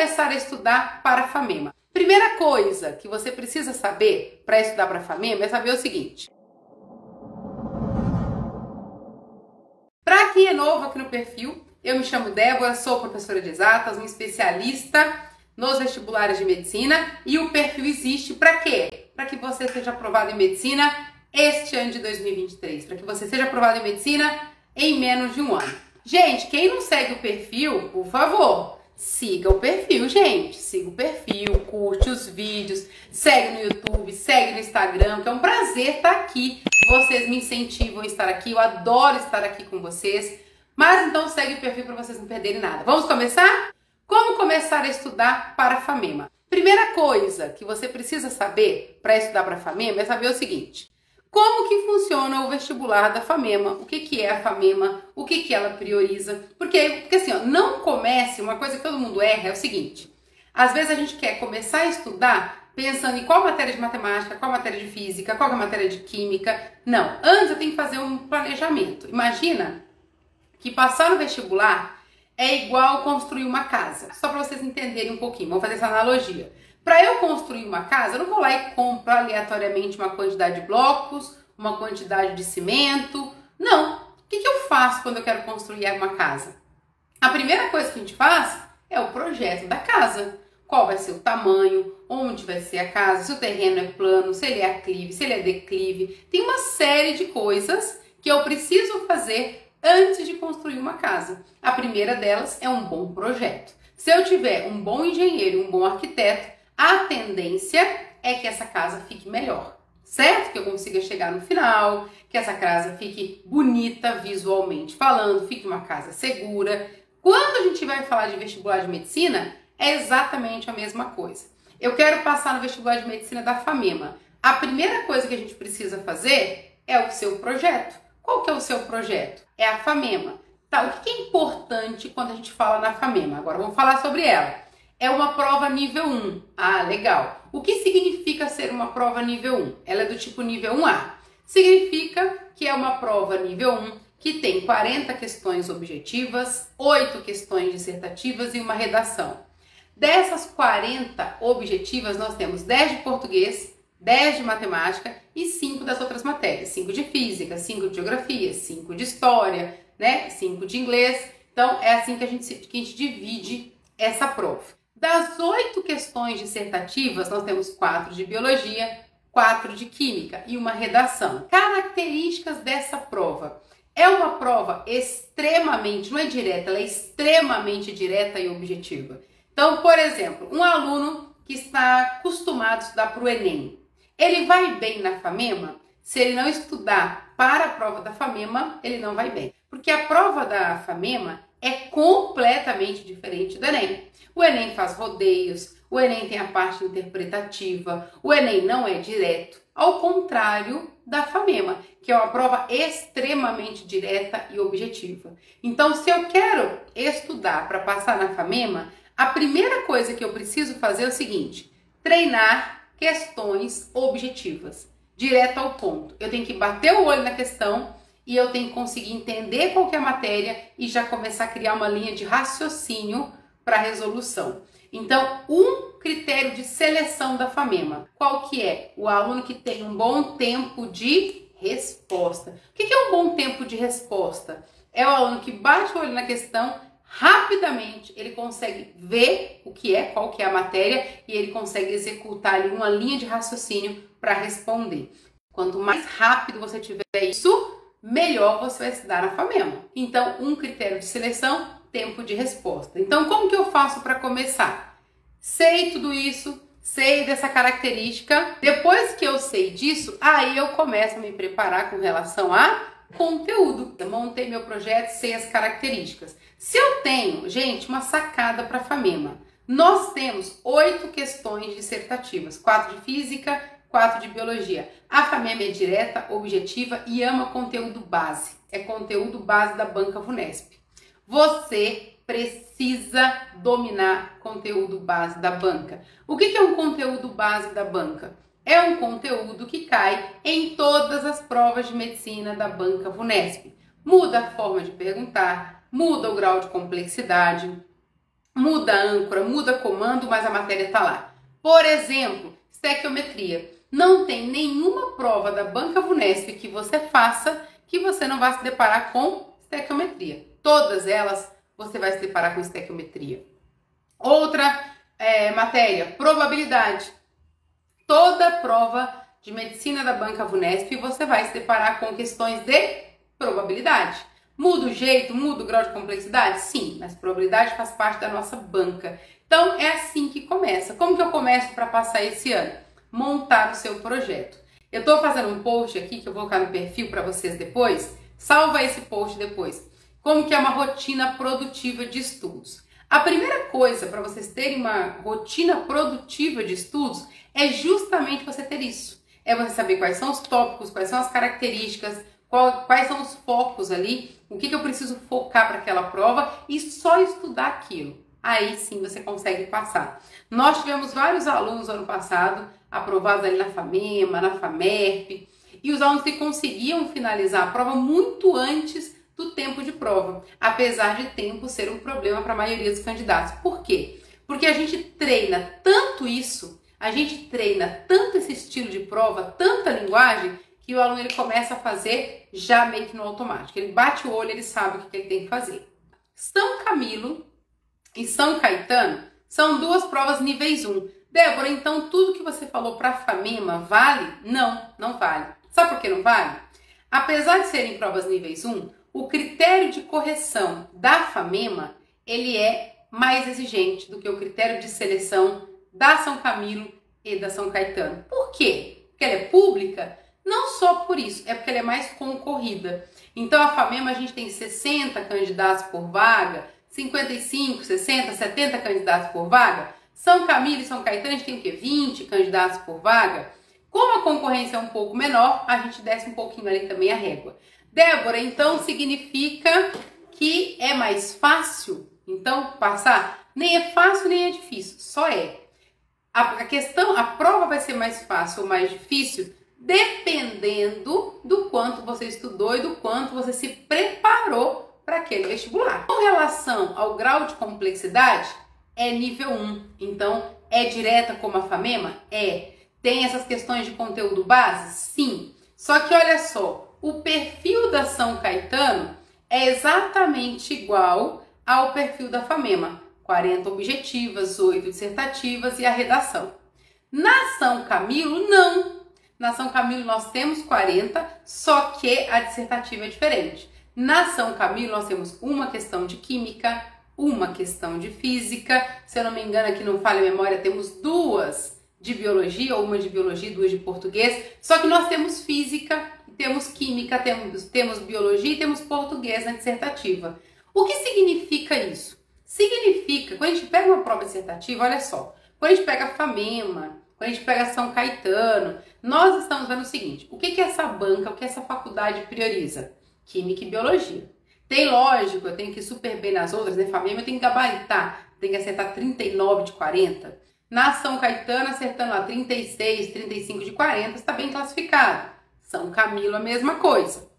começar a estudar para a FAMEMA? Primeira coisa que você precisa saber para estudar para a FAMEMA é saber o seguinte. Para quem é novo aqui no perfil, eu me chamo Débora, sou professora de exatas, uma especialista nos vestibulares de medicina, e o perfil existe para quê? Para que você seja aprovado em medicina este ano de 2023, para que você seja aprovado em medicina em menos de um ano. Gente, quem não segue o perfil, por favor, siga o perfil, gente. Siga o perfil, curte os vídeos, segue no YouTube, segue no Instagram, que é um prazer estar aqui. Vocês me incentivam a estar aqui, eu adoro estar aqui com vocês. Mas então segue o perfil para vocês não perderem nada. Vamos começar? Como começar a estudar para a FAMEMA? Primeira coisa que você precisa saber para estudar para a FAMEMA é saber o seguinte. Como que funciona o vestibular da FAMEMA? O que é a FAMEMA? O que ela prioriza? Porque assim, ó, não comece, uma coisa que todo mundo erra é o seguinte. Às vezes a gente quer começar a estudar pensando em qual matéria de matemática, qual matéria de física, qual matéria de química. Não, antes eu tenho que fazer um planejamento. Imagina que passar no vestibular é igual construir uma casa. Só para vocês entenderem um pouquinho, vamos fazer essa analogia. Para eu construir uma casa, eu não vou lá e compro aleatoriamente uma quantidade de blocos, uma quantidade de cimento. Não. O que eu faço quando eu quero construir uma casa? A primeira coisa que a gente faz é o projeto da casa. Qual vai ser o tamanho, onde vai ser a casa, se o terreno é plano, se ele é aclive, se ele é declive. Tem uma série de coisas que eu preciso fazer antes de construir uma casa. A primeira delas é um bom projeto. Se eu tiver um bom engenheiro, um bom arquiteto, a tendência é que essa casa fique melhor, certo? Que eu consiga chegar no final, que essa casa fique bonita visualmente falando, fique uma casa segura. Quando a gente vai falar de vestibular de medicina, é exatamente a mesma coisa. Eu quero passar no vestibular de medicina da FAMEMA. A primeira coisa que a gente precisa fazer é o seu projeto. Qual que é o seu projeto? É a FAMEMA. Tá, o que é importante quando a gente fala na FAMEMA? Agora vamos falar sobre ela. É uma prova nível 1. Ah, legal. O que significa ser uma prova nível 1? Ela é do tipo nível 1A. Significa que é uma prova nível 1 que tem 40 questões objetivas, 8 questões dissertativas e uma redação. Dessas 40 objetivas, nós temos 10 de português, 10 de matemática e 5 das outras matérias. 5 de física, 5 de geografia, 5 de história, né? 5 de inglês. Então, é assim que a gente divide essa prova. Das 8 questões dissertativas, nós temos 4 de biologia, 4 de química e uma redação. Características dessa prova. É uma prova extremamente, não é direta, ela é extremamente direta e objetiva. Então, por exemplo, um aluno que está acostumado a estudar para o Enem, ele vai bem na FAMEMA? Se ele não estudar para a prova da FAMEMA, ele não vai bem. Porque a prova da FAMEMA é completamente diferente do Enem. O Enem faz rodeios, o Enem tem a parte interpretativa, o Enem não é direto, ao contrário da FAMEMA, que é uma prova extremamente direta e objetiva. Então, se eu quero estudar para passar na FAMEMA, a primeira coisa que eu preciso fazer é o seguinte: treinar questões objetivas, direto ao ponto. Eu tenho que bater o olho na questão e eu tenho que conseguir entender qual que é a matéria e já começar a criar uma linha de raciocínio para a resolução. Então, um critério de seleção da FAMEMA, qual que é? O aluno que tem um bom tempo de resposta. O que é um bom tempo de resposta? É o aluno que bate o olho na questão, rapidamente ele consegue ver o que é, qual que é a matéria e ele consegue executar ali uma linha de raciocínio para responder. Quanto mais rápido você tiver isso, melhor você vai estudar na FAMEMA. Então, um critério de seleção, tempo de resposta. Então, como que eu faço para começar? Sei tudo isso, sei dessa característica. Depois que eu sei disso, aí eu começo a me preparar com relação a conteúdo. Eu montei meu projeto, sei as características. Se eu tenho, gente, uma sacada para a FAMEMA. Nós temos 8 questões dissertativas, 4 de física, 4 de biologia. A FAMEMA é direta, objetiva e ama conteúdo base. É conteúdo base da banca VUNESP. Você precisa dominar conteúdo base da banca. O que é um conteúdo base da banca? É um conteúdo que cai em todas as provas de medicina da banca VUNESP. Muda a forma de perguntar, muda o grau de complexidade, muda a âncora, muda comando, mas a matéria está lá. Por exemplo, estequiometria. Não tem nenhuma prova da Banca VUNESP que você faça que você não vai se deparar com estequiometria. Todas elas você vai se deparar com estequiometria. Outra matéria, probabilidade. Toda prova de medicina da Banca VUNESP você vai se deparar com questões de probabilidade. Muda o jeito, muda o grau de complexidade? Sim, mas probabilidade faz parte da nossa banca. Então é assim que começa. Como que eu começo para passar esse ano? Montar o seu projeto. Eu estou fazendo um post aqui que eu vou colocar no perfil para vocês depois. Salva esse post depois. Como que é uma rotina produtiva de estudos. A primeira coisa para vocês terem uma rotina produtiva de estudos é justamente você ter isso. É você saber quais são os tópicos, quais são as características, quais são os focos ali, o que eu preciso focar para aquela prova e só estudar aquilo. Aí sim você consegue passar. Nós tivemos vários alunos ano passado aprovados ali na FAMEMA, na FAMERP, e os alunos que conseguiam finalizar a prova muito antes do tempo de prova, apesar de tempo ser um problema para a maioria dos candidatos. Por quê? Porque a gente treina tanto isso, a gente treina tanto esse estilo de prova, tanta linguagem, que o aluno ele começa a fazer já meio que no automático. Ele bate o olho, ele sabe o que ele tem que fazer. São Camilo e São Caetano são duas provas níveis 1. Débora, então tudo que você falou para a FAMEMA vale? Não, não vale. Sabe por que não vale? Apesar de serem provas níveis 1, o critério de correção da FAMEMA, ele é mais exigente do que o critério de seleção da São Camilo e da São Caetano. Por quê? Porque ela é pública? Não só por isso, é porque ela é mais concorrida. Então a FAMEMA a gente tem 60 candidatos por vaga, 55, 60, 70 candidatos por vaga. São Camilo e São Caetano a gente tem o quê? 20 candidatos por vaga. Como a concorrência é um pouco menor, a gente desce um pouquinho ali também a régua. Débora, então significa que é mais fácil, então, passar? Nem é fácil, nem é difícil, só é. A prova vai ser mais fácil ou mais difícil dependendo do quanto você estudou e do quanto você se preparou para aquele vestibular. Com relação ao grau de complexidade, é nível 1. Então, é direta como a FAMEMA? É. Tem essas questões de conteúdo base? Sim. Só que olha só, o perfil da São Caetano é exatamente igual ao perfil da FAMEMA. 40 objetivas, 8 dissertativas e a redação. Na São Camilo, não. Na São Camilo nós temos 40, só que a dissertativa é diferente. Na São Camilo nós temos uma questão de química, uma questão de física, se eu não me engano aqui não falha a memória, temos duas de biologia, uma de biologia e duas de português, só que nós temos física, temos química, temos biologia e temos português na dissertativa. O que significa isso? Significa, quando a gente pega uma prova dissertativa, olha só, quando a gente pega a FAMEMA, quando a gente pega São Caetano, nós estamos vendo o seguinte, o que essa banca, o que essa faculdade prioriza? Química e biologia. Tem lógico, eu tenho que ir super bem nas outras, né? FAMEMA eu tenho que gabaritar, tenho que acertar 39 de 40. Na São Caetano, acertando lá 36, 35 de 40, está bem classificado. São Camilo, a mesma coisa.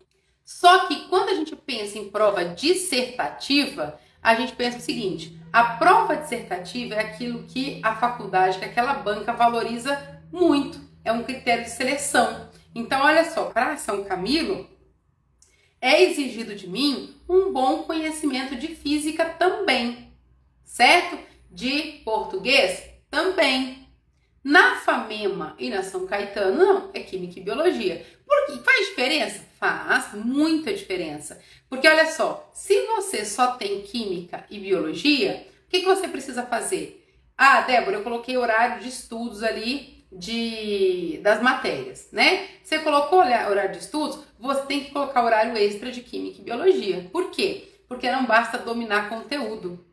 Só que quando a gente pensa em prova dissertativa, a gente pensa o seguinte, a prova dissertativa é aquilo que a faculdade, que aquela banca valoriza muito, é um critério de seleção. Então, olha só, para São Camilo, é exigido de mim um bom conhecimento de física também, certo? De português também. Na FAMEMA e na São Caetano, não, é química e biologia. Por quê? Faz diferença? Faz muita diferença. Porque olha só, se você só tem química e biologia, o que você precisa fazer? Ah, Débora, eu coloquei horário de estudos ali das matérias, né? Você colocou horário de estudos, você tem que colocar horário extra de química e biologia. Por quê? Porque não basta dominar conteúdo.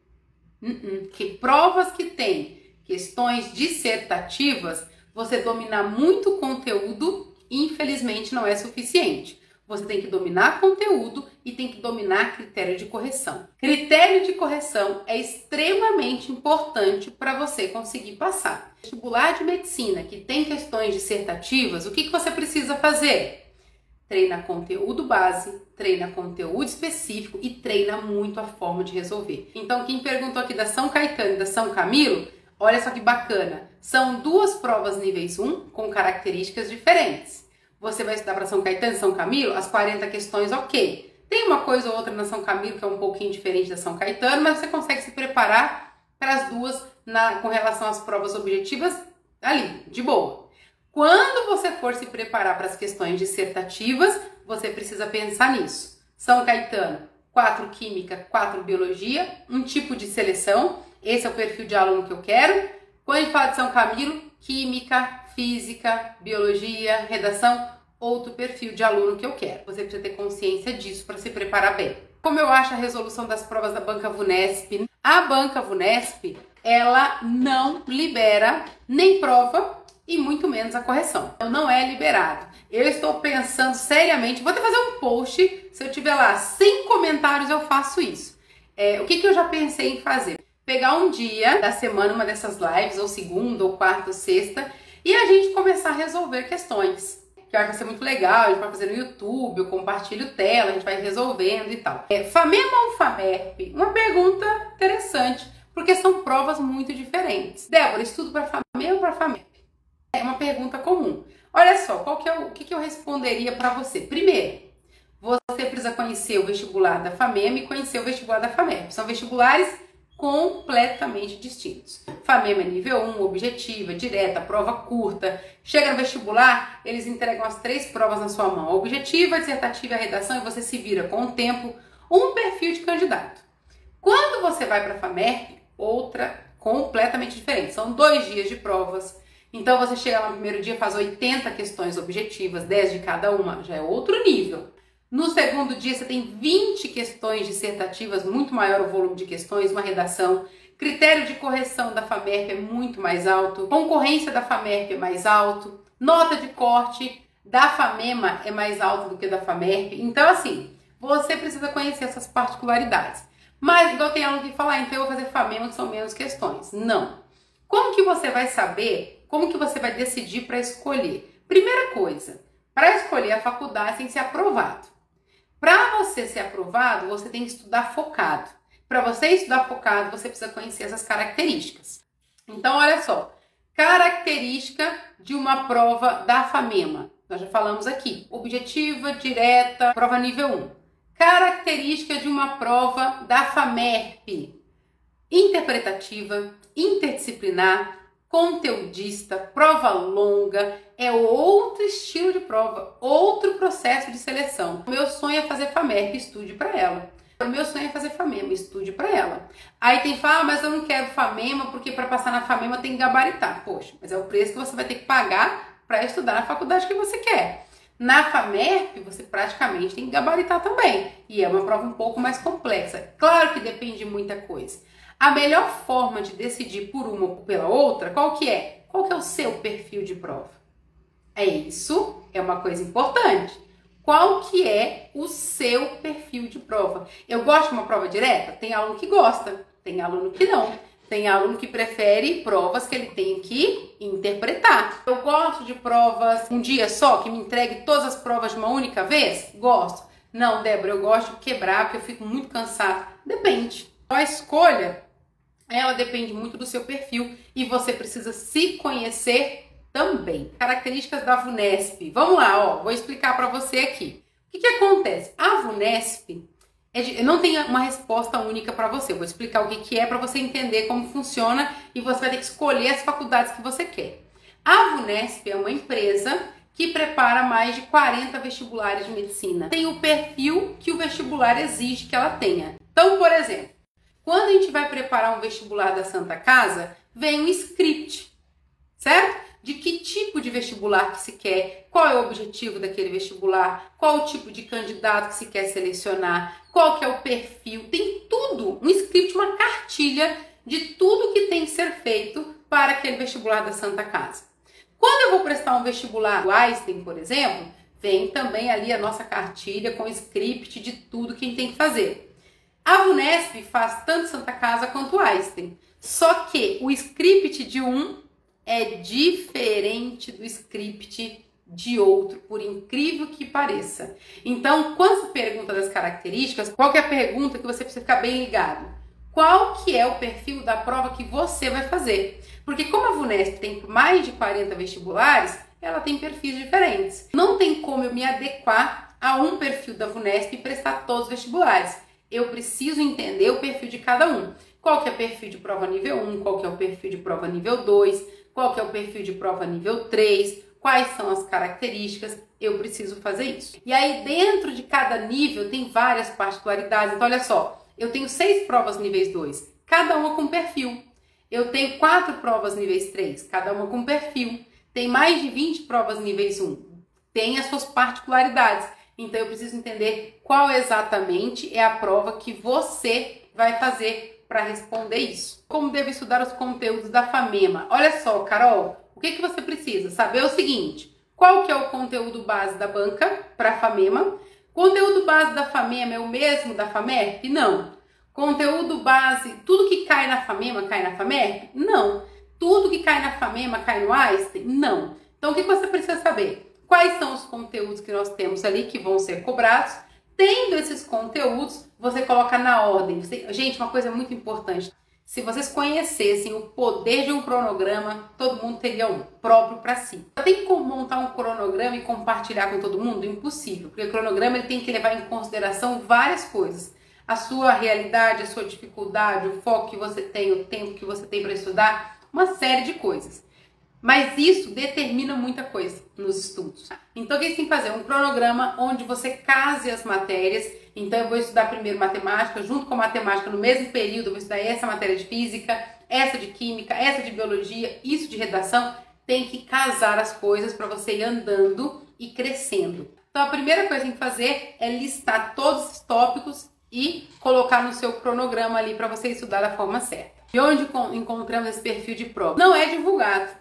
Que provas que tem questões dissertativas, você dominar muito conteúdo, infelizmente não é suficiente. Você tem que dominar conteúdo e tem que dominar critério de correção. Critério de correção é extremamente importante para você conseguir passar. Vestibular de medicina que tem questões dissertativas, o que você precisa fazer? treina conteúdo base, treina conteúdo específico e treina muito a forma de resolver. Então, quem perguntou aqui da São Caetano e da São Camilo, olha só que bacana. São duas provas níveis 1 com características diferentes. Você vai estudar para São Caetano e São Camilo, as 40 questões, ok. Tem uma coisa ou outra na São Camilo que é um pouquinho diferente da São Caetano, mas você consegue se preparar para as duas com relação às provas objetivas ali, de boa. Quando você for se preparar para as questões dissertativas, você precisa pensar nisso. São Caetano, 4 Química, 4 Biologia, um tipo de seleção. Esse é o perfil de aluno que eu quero. Quando a gente fala de São Camilo, Química, Física, Biologia, Redação, outro perfil de aluno que eu quero. Você precisa ter consciência disso para se preparar bem. Como eu acho a resolução das provas da Banca VUNESP? A Banca VUNESP, ela não libera nem prova e muito menos a correção. Então não é liberado. Eu estou pensando seriamente, vou até fazer um post, se eu tiver lá 100 comentários eu faço isso. O que eu já pensei em fazer? Pegar um dia da semana, uma dessas lives, ou segunda, ou quarta, ou sexta, e a gente começar a resolver questões. Que eu acho que vai ser muito legal, a gente vai fazer no YouTube, eu compartilho tela, a gente vai resolvendo e tal. FAMEMA ou FAMERP? Uma pergunta interessante, porque são provas muito diferentes. Débora, estudo para FAMEMA ou para FAMERP? É uma pergunta comum. Olha só, o que eu responderia para você? Primeiro, você precisa conhecer o vestibular da FAMEMA e conhecer o vestibular da FAMERP. São vestibulares completamente distintos. FAMEMA é nível 1, objetiva, direta, prova curta. Chega no vestibular, eles entregam as 3 provas na sua mão. A objetiva, a dissertativa e a redação, e você se vira com o tempo, um perfil de candidato. Quando você vai para a FAMERP, outra completamente diferente. São 2 dias de provas. Então você chega lá no primeiro dia, faz 80 questões objetivas, 10 de cada uma, já é outro nível. No segundo dia você tem 20 questões dissertativas, muito maior o volume de questões, uma redação. Critério de correção da FAMERP é muito mais alto, concorrência da FAMERP é mais alto, nota de corte da FAMEMA é mais alta do que da FAMERP. Então assim, você precisa conhecer essas particularidades. Mas igual tem aluno que fala, então eu vou fazer FAMEMA que são menos questões. Não. Como que você vai saber, como que você vai decidir para escolher? Primeira coisa, para escolher a faculdade tem que ser aprovado. Para você ser aprovado, você tem que estudar focado. Para você estudar focado, você precisa conhecer essas características. Então, olha só. Característica de uma prova da FAMEMA. Nós já falamos aqui. Objetiva, direta, prova nível 1. Característica de uma prova da FAMERP. Interpretativa, interdisciplinar, conteudista, prova longa, é outro estilo de prova, outro processo de seleção. O meu sonho é fazer FAMERP, estude para ela. O meu sonho é fazer FAMEMA, estude para ela. Aí tem que falar, mas eu não quero FAMEMA porque para passar na FAMEMA tem que gabaritar. Poxa, mas é o preço que você vai ter que pagar para estudar na faculdade que você quer. Na FAMERP, você praticamente tem que gabaritar também. E é uma prova um pouco mais complexa. Claro que depende de muita coisa. A melhor forma de decidir por uma ou pela outra, qual que é? Qual que é o seu perfil de prova? Isso é uma coisa importante. Qual que é o seu perfil de prova? Eu gosto de uma prova direta? Tem aluno que gosta, tem aluno que não. Tem aluno que prefere provas que ele tem que interpretar. Eu gosto de provas um dia só, que me entregue todas as provas de uma única vez? Gosto. Não, Débora, eu gosto de quebrar, porque eu fico muito cansada. Depende. A escolha, ela depende muito do seu perfil e você precisa se conhecer também. Características da VUNESP. Vamos lá, ó, vou explicar para você aqui. O que acontece? A VUNESP, não tem uma resposta única para você. Eu vou explicar o que é para você entender como funciona e você vai ter que escolher as faculdades que você quer. A VUNESP é uma empresa que prepara mais de 40 vestibulares de medicina. Tem o perfil que o vestibular exige que ela tenha. Então, por exemplo, quando a gente vai preparar um vestibular da Santa Casa, vem um script, certo? De que tipo de vestibular que se quer, qual é o objetivo daquele vestibular, qual o tipo de candidato que se quer selecionar, qual que é o perfil, tem tudo, um script, uma cartilha de tudo que tem que ser feito para aquele vestibular da Santa Casa. Quando eu vou prestar um vestibular do Einstein, por exemplo, vem também ali a nossa cartilha com script de tudo que a gente tem que fazer. A VUNESP faz tanto Santa Casa quanto Einstein, só que o script de um é diferente do script de outro, por incrível que pareça. Então, quando se pergunta das características, qual que é a pergunta que você precisa ficar bem ligado? Qual que é o perfil da prova que você vai fazer? Porque como a VUNESP tem mais de 40 vestibulares, ela tem perfis diferentes. Não tem como eu me adequar a um perfil da VUNESP e prestar todos os vestibulares. Eu preciso entender o perfil de cada um. Qual que é o perfil de prova nível 1, qual que é o perfil de prova nível 2, qual que é o perfil de prova nível 3, quais são as características, eu preciso fazer isso. E aí dentro de cada nível tem várias particularidades. Então olha só, eu tenho 6 provas níveis 2, cada uma com perfil. Eu tenho 4 provas níveis 3, cada uma com perfil. Tem mais de 20 provas níveis 1, tem as suas particularidades. Então eu preciso entender qual exatamente é a prova que você vai fazer para responder isso. Como devo estudar os conteúdos da FAMEMA? Olha só, Carol, o que você precisa saber é o seguinte: qual que é o conteúdo base da banca para a FAMEMA? Conteúdo base da FAMEMA é o mesmo da FAMERP? Não. Conteúdo base, tudo que cai na FAMEMA cai na FAMERP? Não. Tudo que cai na FAMEMA cai no Einstein? Não. Então o que você precisa saber? Quais são os conteúdos que nós temos ali que vão ser cobrados? Tendo esses conteúdos, você coloca na ordem. Gente, uma coisa muito importante. Se vocês conhecessem o poder de um cronograma, todo mundo teria um próprio para si. Tem como montar um cronograma e compartilhar com todo mundo? Impossível, porque o cronograma ele tem que levar em consideração várias coisas. A sua realidade, a sua dificuldade, o foco que você tem, o tempo que você tem para estudar, uma série de coisas. Mas isso determina muita coisa nos estudos. Então o que você tem que fazer? Um cronograma onde você case as matérias. Então eu vou estudar primeiro matemática, junto com matemática no mesmo período, eu vou estudar essa matéria de física, essa de química, essa de biologia, isso de redação. Tem que casar as coisas para você ir andando e crescendo. Então a primeira coisa que tem que fazer é listar todos os tópicos e colocar no seu cronograma ali para você estudar da forma certa. E onde encontramos esse perfil de prova? Não é divulgado.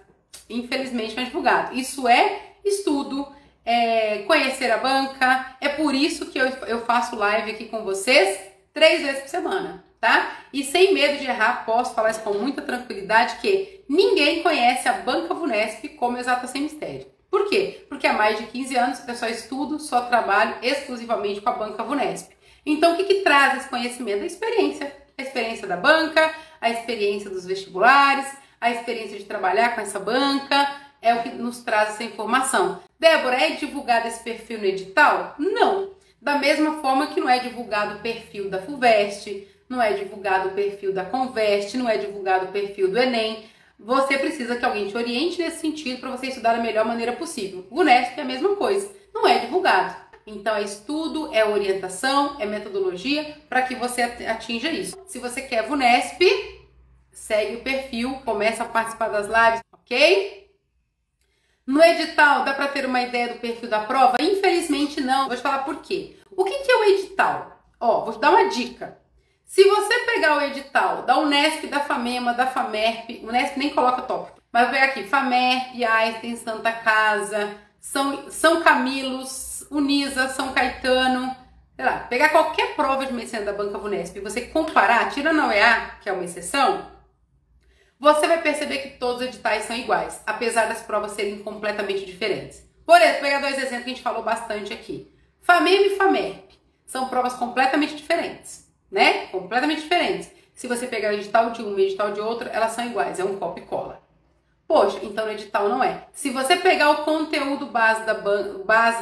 Infelizmente não é divulgado. Isso é estudo, é conhecer a banca. É por isso que eu faço live aqui com vocês 3 vezes por semana, tá? E sem medo de errar, posso falar isso com muita tranquilidade, que ninguém conhece a banca VUNESP como Exata Sem Mistério. Por quê? Porque há mais de 15 anos eu só estudo, só trabalho exclusivamente com a banca VUNESP. Então o que traz esse conhecimento? A experiência da banca, a experiência dos vestibulares, a experiência de trabalhar com essa banca, é o que nos traz essa informação. Débora, é divulgado esse perfil no edital? Não. Da mesma forma que não é divulgado o perfil da FUVEST, não é divulgado o perfil da Convest, não é divulgado o perfil do Enem. Você precisa que alguém te oriente nesse sentido para você estudar da melhor maneira possível. O VUNESP é a mesma coisa, não é divulgado. Então é estudo, é orientação, é metodologia para que você atinja isso. Se você quer VUNESP, segue o perfil, começa a participar das lives, ok? No edital, dá para ter uma ideia do perfil da prova? Infelizmente não. Vou te falar por quê. O que é o edital? Ó, vou te dar uma dica. Se você pegar o edital da Unesp, da FAMEMA, da FAMERP, Unesp nem coloca tópico, mas vou pegar aqui FAMERP, Einstein, Santa Casa, São Camilos, Unisa, São Caetano, sei lá, pegar qualquer prova de medicina da banca VUNESP e você comparar, tirando a UEA, que é uma exceção, você vai perceber que todos os editais são iguais, apesar das provas serem completamente diferentes. Por exemplo, pegar 2 exemplos que a gente falou bastante aqui. FAMEMA e FAMERP são provas completamente diferentes, né? Completamente diferentes. Se você pegar o edital de um e o edital de outro, elas são iguais, é um copia e cola. Poxa, então no edital não é. Se você pegar o conteúdo base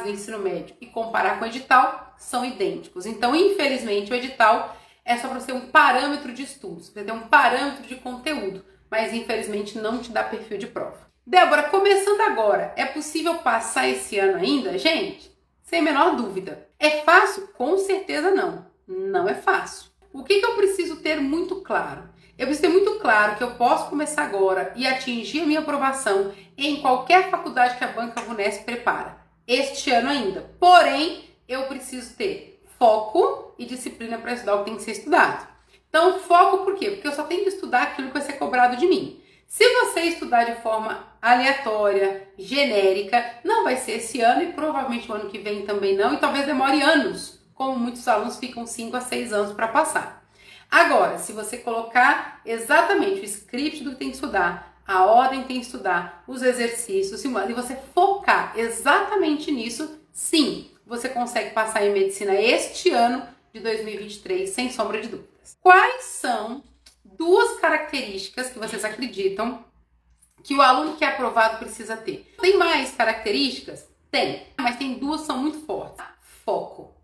do ensino médio e comparar com o edital, são idênticos. Então, infelizmente, o edital é só para você ter um parâmetro de estudos, para ter um parâmetro de conteúdo, mas infelizmente não te dá perfil de prova. Débora, começando agora, é possível passar esse ano ainda? Gente, sem a menor dúvida. É fácil? Com certeza não. Não é fácil. O que eu preciso ter muito claro? Eu preciso ter muito claro que eu posso começar agora e atingir a minha aprovação em qualquer faculdade que a banca VUNESP prepara, este ano ainda. Porém, eu preciso ter foco e disciplina para estudar o que tem que ser estudado. Então, foco por quê? Porque eu só tenho que estudar aquilo que vai ser cobrado de mim. Se você estudar de forma aleatória, genérica, não vai ser esse ano e provavelmente o ano que vem também não, e talvez demore anos, como muitos alunos ficam 5 a 6 anos para passar. Agora, se você colocar exatamente o script do que tem que estudar, a ordem tem que estudar, os exercícios, simulados, e você focar exatamente nisso, sim, você consegue passar em medicina este ano de 2023, sem sombra de dúvidas. Quais são duas características que vocês acreditam que o aluno que é aprovado precisa ter? Tem mais características? Tem, mas tem duas que são muito fortes. Foco.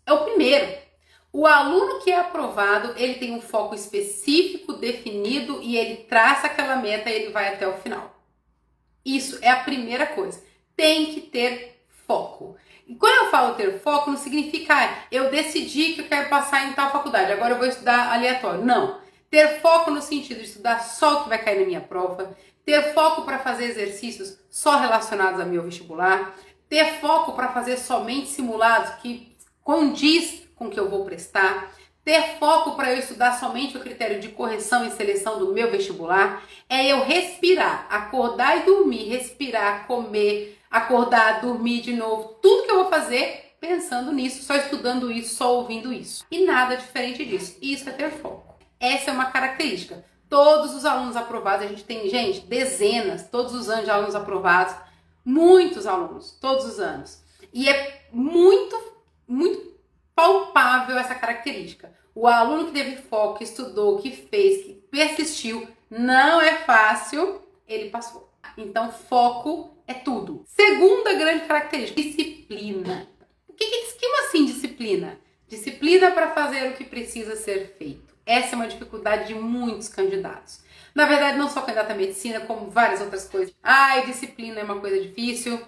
É o primeiro. O aluno que é aprovado, ele tem um foco específico, definido, e ele traça aquela meta e ele vai até o final. Isso é a primeira coisa. Tem que ter foco. E quando eu falo ter foco, não significa eu decidi que eu quero passar em tal faculdade, agora eu vou estudar aleatório. Não. Ter foco no sentido de estudar só o que vai cair na minha prova, ter foco para fazer exercícios só relacionados ao meu vestibular, ter foco para fazer somente simulados que condiz com o que eu vou prestar, ter foco para eu estudar somente o critério de correção e seleção do meu vestibular, é eu respirar, acordar e dormir, respirar, comer, acordar, dormir de novo, tudo que eu vou fazer pensando nisso, só estudando isso, só ouvindo isso. E nada diferente disso. Isso é ter foco. Essa é uma característica. Todos os alunos aprovados, a gente tem, gente, dezenas, todos os anos de alunos aprovados, muitos alunos, todos os anos. E é muito palpável essa característica. O aluno que teve foco, que estudou, que fez, que persistiu, não é fácil, ele passou. Então, foco é tudo. Segunda grande característica, disciplina. O que é assim disciplina? Disciplina para fazer o que precisa ser feito. Essa é uma dificuldade de muitos candidatos. Na verdade, não só candidato à medicina, como várias outras coisas. Disciplina é uma coisa difícil.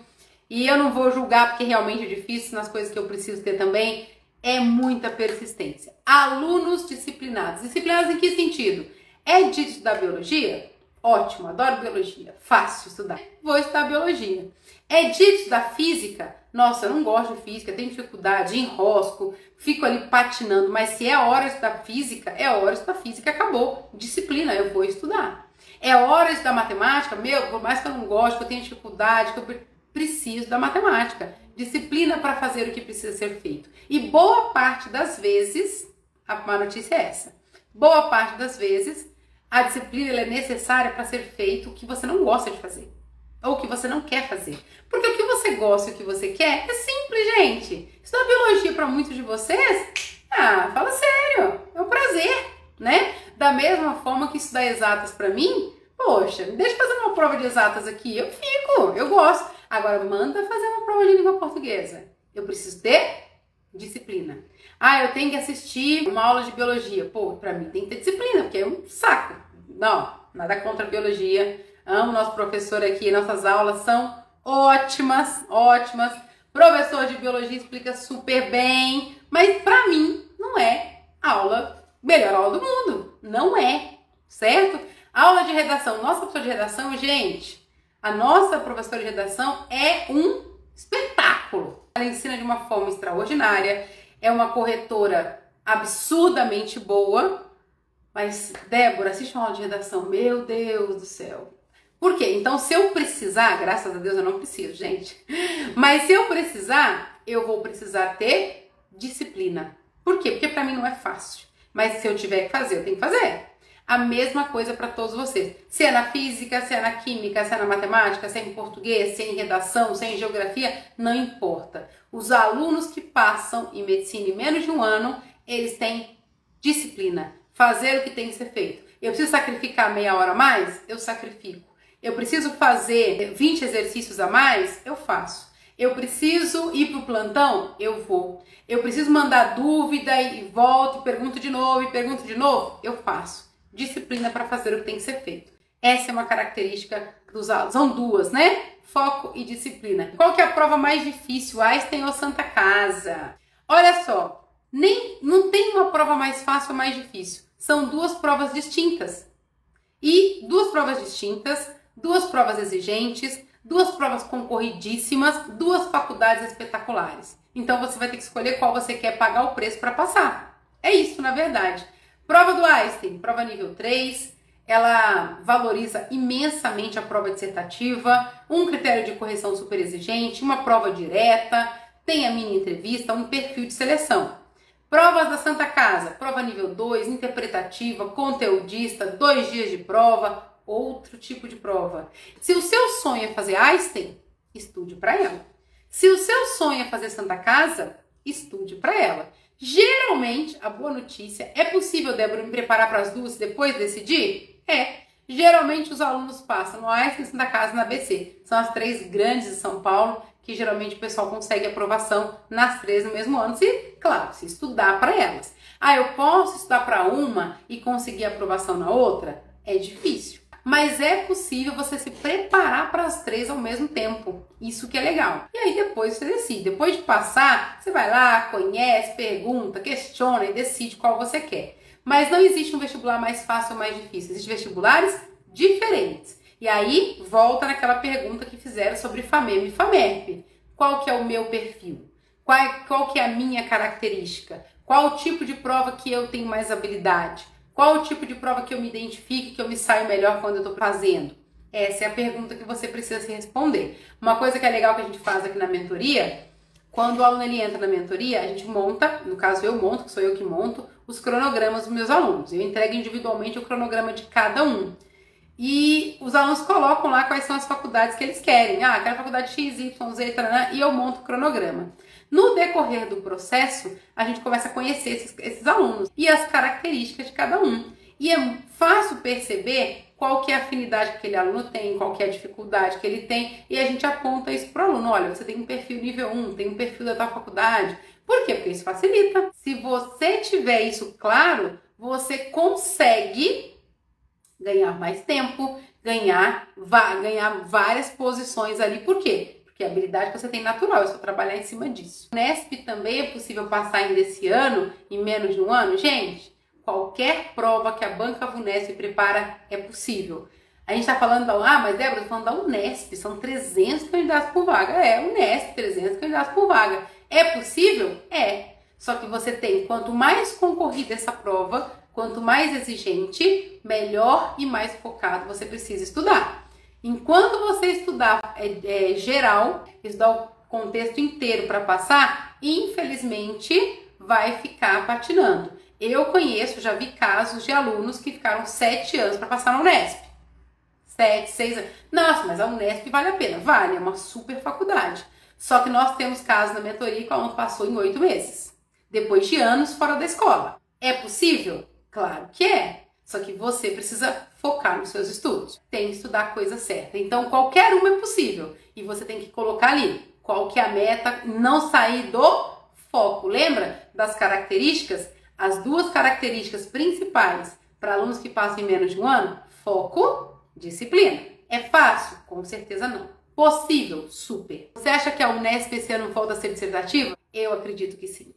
E eu não vou julgar porque realmente é difícil nas coisas que eu preciso ter também. É muita persistência. Alunos disciplinados. Disciplinados em que sentido? É de estudar biologia? Ótimo, adoro biologia. Fácil estudar. Vou estudar biologia. É de estudar física? Nossa, eu não gosto de física, tenho dificuldade, enrosco, fico ali patinando. Mas se é hora de estudar física, é hora de estudar física, acabou. Disciplina, eu vou estudar. É hora de estudar matemática? Por mais que eu não goste, que eu tenha dificuldade, que eu preciso da matemática. Disciplina para fazer o que precisa ser feito. E boa parte das vezes, a má notícia é essa, boa parte das vezes, a disciplina ela é necessária para ser feito o que você não gosta de fazer. Ou o que você não quer fazer. Porque o que você gosta e o que você quer é simples, gente. Estudar biologia para muitos de vocês, fala sério, é um prazer, né? Da mesma forma que estudar exatas para mim, poxa, me deixa fazer uma prova de exatas aqui, eu fico, eu gosto. Agora, manda fazer uma prova de língua portuguesa. Eu preciso ter disciplina. Eu tenho que assistir uma aula de biologia. Pra mim tem que ter disciplina, porque é um saco. Não, nada contra a biologia. Amo nosso professor aqui, nossas aulas são ótimas, ótimas. Professor de biologia explica super bem, mas pra mim não é melhor aula do mundo. Não é, certo? Aula de redação. Nossa professora de redação, gente, a nossa professora de redação é um espetáculo. Ela ensina de uma forma extraordinária, é uma corretora absurdamente boa, mas, Débora, assiste uma aula de redação, meu Deus do céu. Por quê? Então, se eu precisar, graças a Deus eu não preciso, gente, mas se eu precisar, eu vou precisar ter disciplina. Por quê? Porque pra mim não é fácil, mas se eu tiver que fazer, eu tenho que fazer. A mesma coisa para todos vocês. Se é na física, se é na química, se é na matemática, se é em português, se é em redação, se é em geografia, não importa. Os alunos que passam em medicina em menos de um ano, eles têm disciplina. Fazer o que tem que ser feito. Eu preciso sacrificar meia hora a mais? Eu sacrifico. Eu preciso fazer 20 exercícios a mais? Eu faço. Eu preciso ir para o plantão? Eu vou. Eu preciso mandar dúvida e volto, pergunto de novo? Eu faço. Disciplina para fazer o que tem que ser feito. Essa é uma característica dos alunos. São duas, né? Foco e disciplina. Qual que é a prova mais difícil? Einstein ou Santa Casa? Olha só, não tem uma prova mais fácil ou mais difícil. São duas provas distintas. E duas provas distintas, duas provas exigentes, duas provas concorridíssimas, duas faculdades espetaculares. Então você vai ter que escolher qual você quer pagar o preço para passar. É isso, na verdade. Prova do Einstein, prova nível 3, ela valoriza imensamente a prova dissertativa, um critério de correção super exigente, uma prova direta, tem a mini entrevista, um perfil de seleção. Provas da Santa Casa, prova nível 2, interpretativa, conteudista, 2 dias de prova, outro tipo de prova. Se o seu sonho é fazer Einstein, estude para ela. Se o seu sonho é fazer Santa Casa, estude para ela. Geralmente, a boa notícia, é possível, Débora, me preparar para as duas e depois decidir? É. Geralmente os alunos passam no Einstein, Santa Casa e na ABC. São as 3 grandes de São Paulo, que geralmente o pessoal consegue aprovação nas 3 no mesmo ano, se, claro, se estudar para elas. Ah, eu posso estudar para uma e conseguir aprovação na outra? É difícil. Mas é possível você se preparar para as 3 ao mesmo tempo. Isso que é legal. E aí depois você decide. Depois de passar, você vai lá, conhece, pergunta, questiona e decide qual você quer. Mas não existe um vestibular mais fácil ou mais difícil. Existem vestibulares diferentes. E aí volta naquela pergunta que fizeram sobre FAMEM e FAMERP. Qual que é o meu perfil? Qual que é a minha característica? Qual o tipo de prova que eu tenho mais habilidade? Qual o tipo de prova que eu me identifique, que eu me saio melhor quando eu estou fazendo? Essa é a pergunta que você precisa se responder. Uma coisa que é legal que a gente faz aqui na mentoria, quando o aluno ele entra na mentoria, a gente monta, no caso eu monto, que sou eu que monto, os cronogramas dos meus alunos. Eu entrego individualmente o cronograma de cada um. E os alunos colocam lá quais são as faculdades que eles querem. Ah, quero faculdade X, Y, Z, e eu monto o cronograma. No decorrer do processo, a gente começa a conhecer esses alunos e as características de cada um. E é fácil perceber qual que é a afinidade que aquele aluno tem, qual que é a dificuldade que ele tem, e a gente aponta isso para o aluno. Olha, você tem um perfil nível 1, tem um perfil da tua faculdade. Por quê? Porque isso facilita. Se você tiver isso claro, você consegue ganhar mais tempo, ganhar várias posições ali. Por quê? Porque a habilidade que você tem natural, é só trabalhar em cima disso. O Nesp também é possível passar ainda esse ano, em menos de um ano? Gente, qualquer prova que a Banca Vunesp prepara é possível. A gente está falando mas Débora, eu tô falando da Unesp, são 300 candidatos por vaga. É, Unesp, 300 candidatos por vaga. É possível? É. Só que você tem, quanto mais concorrida essa prova, quanto mais exigente, melhor e mais focado você precisa estudar. Enquanto você estudar geral, estudar o contexto inteiro para passar, infelizmente vai ficar patinando. Eu conheço, já vi casos de alunos que ficaram 7 anos para passar na Unesp. 7, 6 anos. Nossa, mas a Unesp vale a pena. Vale, é uma super faculdade. Só que nós temos casos na mentoria que o aluno passou em 8 meses. Depois de anos fora da escola. É possível? Claro que é. Só que você precisa focar nos seus estudos. Tem que estudar a coisa certa. Então, qualquer uma é possível. E você tem que colocar ali qual que é a meta, não sair do foco. Lembra das características? As 2 características principais para alunos que passam em menos de um ano: foco, disciplina. É fácil? Com certeza não. Possível? Super. Você acha que a Unesp esse ano volta a ser dissertativa? Eu acredito que sim.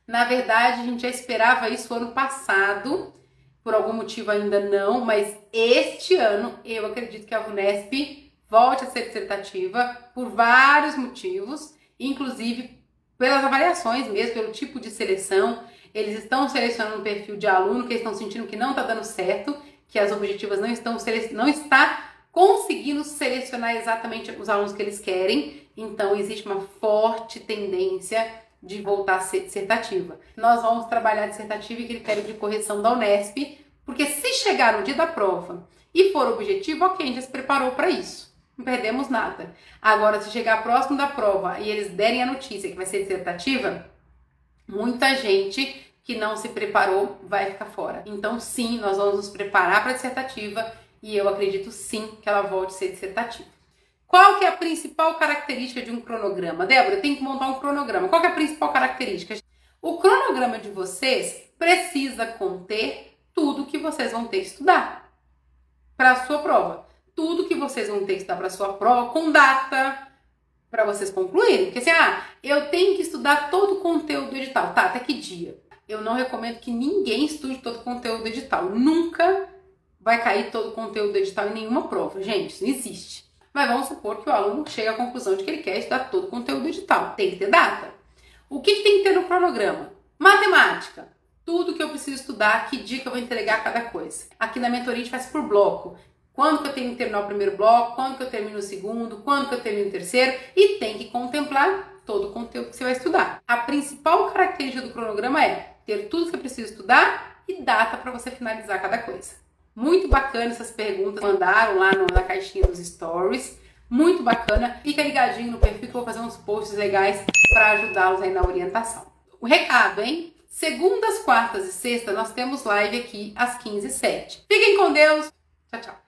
Na verdade, a gente já esperava isso ano passado. Por algum motivo ainda não, mas este ano eu acredito que a Unesp volte a ser dissertativa por vários motivos, inclusive pelas avaliações mesmo, pelo tipo de seleção. Eles estão selecionando um perfil de aluno que eles estão sentindo que não está dando certo, que as objetivas não está conseguindo selecionar exatamente os alunos que eles querem. Então existe uma forte tendência de voltar a ser dissertativa. Nós vamos trabalhar dissertativa e critério de correção da Unesp, porque se chegar no dia da prova e for objetivo, ok, a gente já se preparou para isso. Não perdemos nada. Agora, se chegar próximo da prova e eles derem a notícia que vai ser dissertativa, muita gente que não se preparou vai ficar fora. Então, sim, nós vamos nos preparar para a dissertativa e eu acredito sim que ela volte a ser dissertativa. Qual que é a principal característica de um cronograma? Débora, eu tenho que montar um cronograma. Qual que é a principal característica? O cronograma de vocês precisa conter tudo que vocês vão ter que estudar para a sua prova. Tudo que vocês vão ter que estudar para a sua prova com data para vocês concluírem. Porque assim, eu tenho que estudar todo o conteúdo do edital. Tá, até que dia? Eu não recomendo que ninguém estude todo o conteúdo do edital. Nunca vai cair todo o conteúdo do edital em nenhuma prova. Gente, isso não existe. Mas vamos supor que o aluno chegue à conclusão de que ele quer estudar todo o conteúdo do edital. Tem que ter data. O que tem que ter no cronograma? Matemática. Tudo que eu preciso estudar, que dia que eu vou entregar cada coisa. Aqui na mentoria a gente faz por bloco. Quando que eu tenho que terminar o primeiro bloco, quando que eu termino o segundo, quando que eu termino o terceiro. E tem que contemplar todo o conteúdo que você vai estudar. A principal característica do cronograma é ter tudo que você precisa estudar e data para você finalizar cada coisa. Muito bacana essas perguntas, mandaram lá na caixinha dos stories. Muito bacana. Fica ligadinho no perfil que eu vou fazer uns posts legais para ajudá-los aí na orientação. O recado, hein? Segundas, quartas e sextas nós temos live aqui às 15h07. Fiquem com Deus. Tchau, tchau.